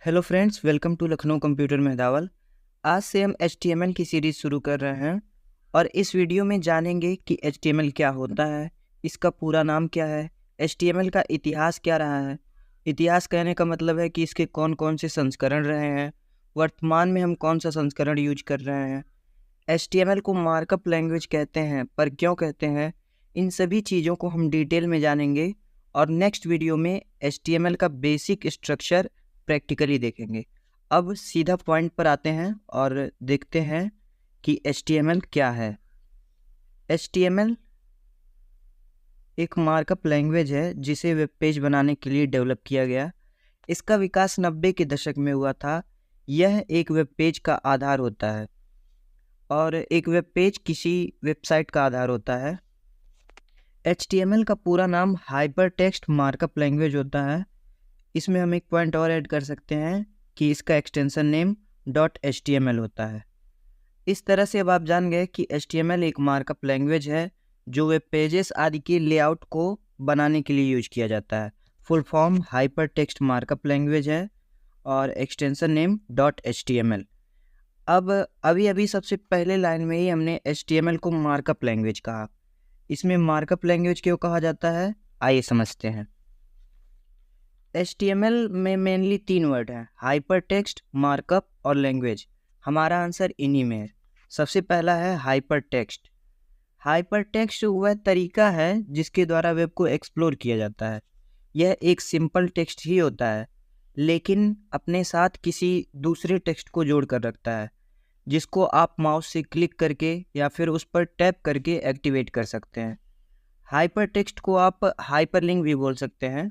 Hello friends, welcome to Lucknow computer Mehdawal. आज से हम HTML की सीरीज़ शुरू कर रहे हैं और इस वीडियो में जानेंगे कि HTML क्या होता है, इसका पूरा नाम क्या है, HTML का इतिहास क्या रहा है। इतिहास कहने का मतलब है कि इसके कौन कौन से संस्करण रहे हैं, वर्तमान में हम कौन सा संस्करण यूज कर रहे हैं। HTML को मार्कअप लैंग्वेज कहते हैं, पर क्यों कहते हैं, इन सभी चीज़ों को हम डिटेल में जानेंगे और नेक्स्ट वीडियो में HTML का बेसिक स्ट्रक्चर प्रैक्टिकली देखेंगे। अब सीधा पॉइंट पर आते हैं और देखते हैं कि HTML क्या है। HTML एक मार्कअप लैंग्वेज है जिसे वेब पेज बनाने के लिए डेवलप किया गया। इसका विकास 90 के दशक में हुआ था। यह एक वेब पेज का आधार होता है और एक वेब पेज किसी वेबसाइट का आधार होता है। HTML का पूरा नाम हाइपर टेक्स्ट मार्कअप लैंग्वेज होता है। इसमें हम एक पॉइंट और ऐड कर सकते हैं कि इसका एक्सटेंशन नेम .html होता है। इस तरह से अब आप जान गए कि HTML एक मार्कअप लैंग्वेज है जो वेब पेजेस आदि के लेआउट को बनाने के लिए यूज किया जाता है। Full form hyper text markup language है और एक्सटेंशन नेम .html। अब अभी सबसे पहले लाइन में ही हमने HTML को मार्कअप लैंग्वेज कहा। इसमें मार्कअप लैंग्वेज क्यों कहा जाता है, आइए समझते हैं। HTML में मेनली 3 वर्ड हैं, हाइपर टेक्स्ट, मार्कअप और लैंग्वेज। हमारा आंसर इन्हीं में है। सबसे पहला है हाइपर टेक्स्ट। हाइपर टेक्स्ट वह तरीका है जिसके द्वारा वेब को एक्सप्लोर किया जाता है। यह एक सिंपल टेक्स्ट ही होता है, लेकिन अपने साथ किसी दूसरे टेक्स्ट को जोड़ कर रखता है, जिसको आप माउस से क्लिक करके या फिर उस पर टैप करके एक्टिवेट कर सकते हैं। हाइपर टेक्स्ट को आप हाइपरलिंक भी बोल सकते हैं।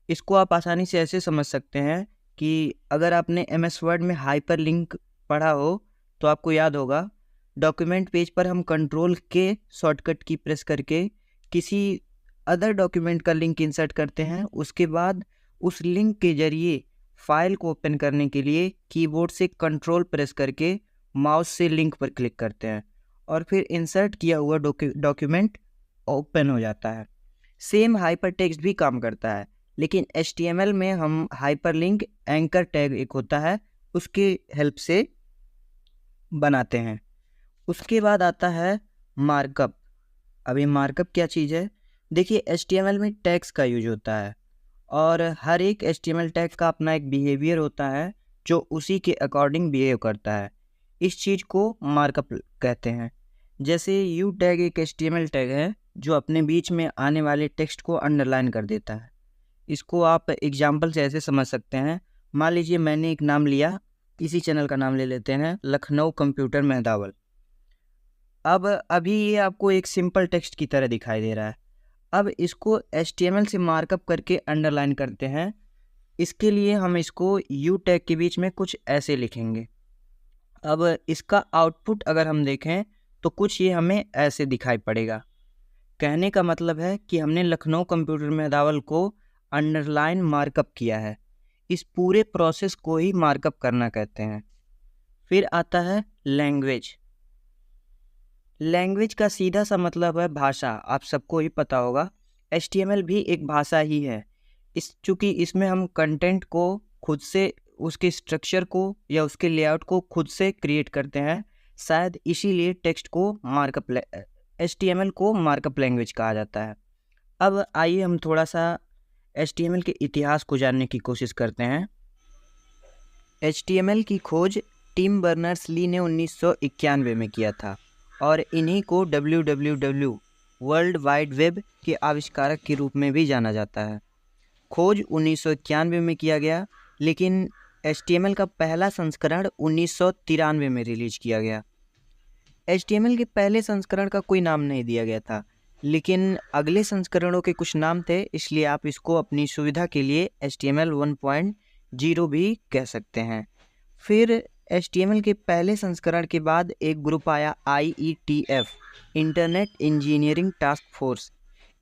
इसको आप आसानी से ऐसे समझ सकते हैं कि अगर आपने MS वर्ड में हाइपरलिंक पढ़ा हो तो आपको याद होगा, डॉक्यूमेंट पेज पर हम कंट्रोल के शॉर्टकट की प्रेस करके किसी अदर डॉक्यूमेंट का लिंक इंसर्ट करते हैं। उसके बाद उस लिंक के जरिए फाइल को ओपन करने के लिए कीबोर्ड से कंट्रोल प्रेस करके माउस से लिंक पर क्लिक करते हैं और फिर इंसर्ट किया हुआ डॉक्यूमेंट ओपन हो जाता है। सेम हाइपर टेक्स्ट भी काम करता है, लेकिन HTML में हम हाइपरलिंक एंकर टैग एक होता है, उसके हेल्प से बनाते हैं। उसके बाद आता है मार्कअप। अभी मार्कअप क्या चीज़ है, देखिए HTML में टैग्स का यूज होता है और हर एक HTML टैग का अपना एक बिहेवियर होता है जो उसी के अकॉर्डिंग बिहेव करता है। इस चीज़ को मार्कअप कहते हैं। जैसे यू टैग एक HTML टैग है जो अपने बीच में आने वाले टेक्स्ट को अंडरलाइन कर देता है। इसको आप एग्जाम्पल से ऐसे समझ सकते हैं। मान लीजिए मैंने एक नाम लिया, इसी चैनल का नाम ले लेते हैं, लखनऊ कंप्यूटर मेहदावल। अब अभी ये आपको एक सिंपल टेक्स्ट की तरह दिखाई दे रहा है। अब इसको HTML से मार्कअप करके अंडरलाइन करते हैं। इसके लिए हम इसको यू टैग के बीच में कुछ ऐसे लिखेंगे। अब इसका आउटपुट अगर हम देखें तो कुछ ये हमें ऐसे दिखाई पड़ेगा। कहने का मतलब है कि हमने लखनऊ कंप्यूटर मेहदावल को अंडरलाइन मार्कअप किया है। इस पूरे प्रोसेस को ही मार्कअप करना कहते हैं। फिर आता है लैंग्वेज। लैंग्वेज का सीधा सा मतलब है भाषा, आप सबको ही पता होगा। HTML भी एक भाषा ही है। चूँकि इसमें हम कंटेंट को खुद से, उसके स्ट्रक्चर को या उसके लेआउट को खुद से क्रिएट करते हैं, शायद इसीलिए टेक्स्ट को HTML को मार्कअप लैंग्वेज कहा जाता है। अब आइए हम थोड़ा सा HTML के इतिहास को जानने की कोशिश करते हैं। HTML की खोज टिम बर्नर्स-ली ने 1991 में किया था और इन्हीं को WWW वर्ल्ड वाइड वेब के आविष्कारक के रूप में भी जाना जाता है। खोज 1991 में किया गया, लेकिन HTML का पहला संस्करण 1993 में रिलीज किया गया। HTML के पहले संस्करण का कोई नाम नहीं दिया गया था, लेकिन अगले संस्करणों के कुछ नाम थे, इसलिए आप इसको अपनी सुविधा के लिए HTML 1.0 भी कह सकते हैं। फिर HTML के पहले संस्करण के बाद एक ग्रुप आया, IETF, internet engineering task force.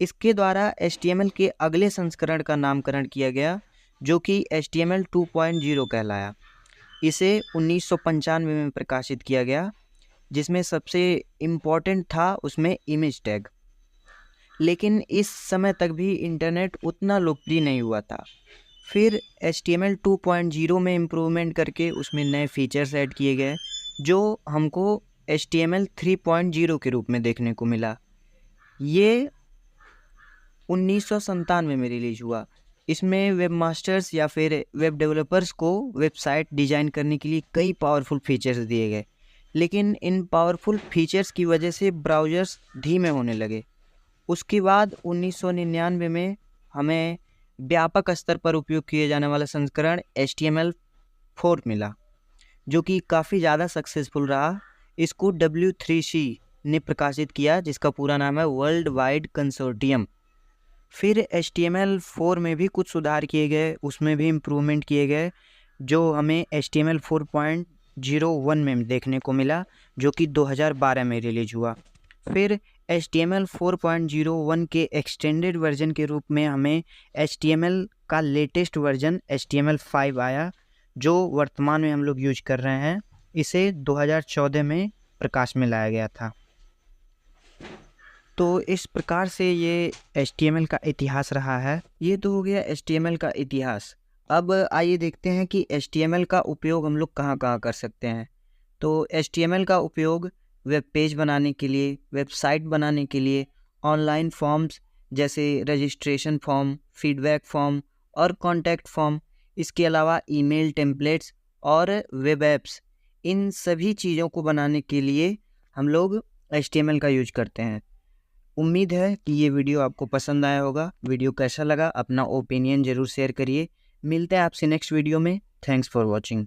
इसके द्वारा HTML के अगले संस्करण का नामकरण किया गया, जो कि HTML 2.0 कहलाया। इसे 1995 में प्रकाशित किया गया, जिसमें सबसे इम्पॉर्टेंट था उसमें इमेज टैग। लेकिन इस समय तक भी इंटरनेट उतना लोकप्रिय नहीं हुआ था। फिर HTML 2.0 में इम्प्रूवमेंट करके उसमें नए फीचर्स ऐड किए गए जो हमको HTML 3.0 के रूप में देखने को मिला। ये 1997 में रिलीज हुआ। इसमें वेब मास्टर्स या फिर वेब डेवलपर्स को वेबसाइट डिज़ाइन करने के लिए कई पावरफुल फीचर्स दिए गए, लेकिन इन पावरफुल फीचर्स की वजह से ब्राउज़र्स धीमे होने लगे। उसके बाद 1999 में हमें व्यापक स्तर पर उपयोग किए जाने वाला संस्करण HTML4 मिला, जो कि काफ़ी ज़्यादा सक्सेसफुल रहा। इसको W3C ने प्रकाशित किया, जिसका पूरा नाम है वर्ल्ड वाइड कंसोर्टियम। फिर HTML4 में भी कुछ सुधार किए गए, उसमें भी इम्प्रूवमेंट किए गए, जो हमें HTML 4.01 में देखने को मिला, जो कि 2012 में रिलीज हुआ। फिर HTML 4.01 के एक्सटेंडेड वर्जन के रूप में हमें HTML का लेटेस्ट वर्जन HTML5 आया, जो वर्तमान में हम लोग यूज कर रहे हैं। इसे 2014 में प्रकाश में लाया गया था। तो इस प्रकार से ये HTML का इतिहास रहा है। ये तो हो गया HTML का इतिहास। अब आइए देखते हैं कि HTML का उपयोग हम लोग कहाँ कहाँ कर सकते हैं। तो HTML का उपयोग वेब पेज बनाने के लिए, वेबसाइट बनाने के लिए, ऑनलाइन फॉर्म्स जैसे रजिस्ट्रेशन फॉर्म, फीडबैक फॉर्म और कॉन्टैक्ट फॉर्म, इसके अलावा ईमेल टेम्पलेट्स और वेब ऐप्स, इन सभी चीज़ों को बनाने के लिए हम लोग HTML का यूज करते हैं। उम्मीद है कि ये वीडियो आपको पसंद आया होगा। वीडियो कैसा लगा अपना ओपिनियन ज़रूर शेयर करिए। मिलते हैं आपसे नेक्स्ट वीडियो में। Thanks for watching.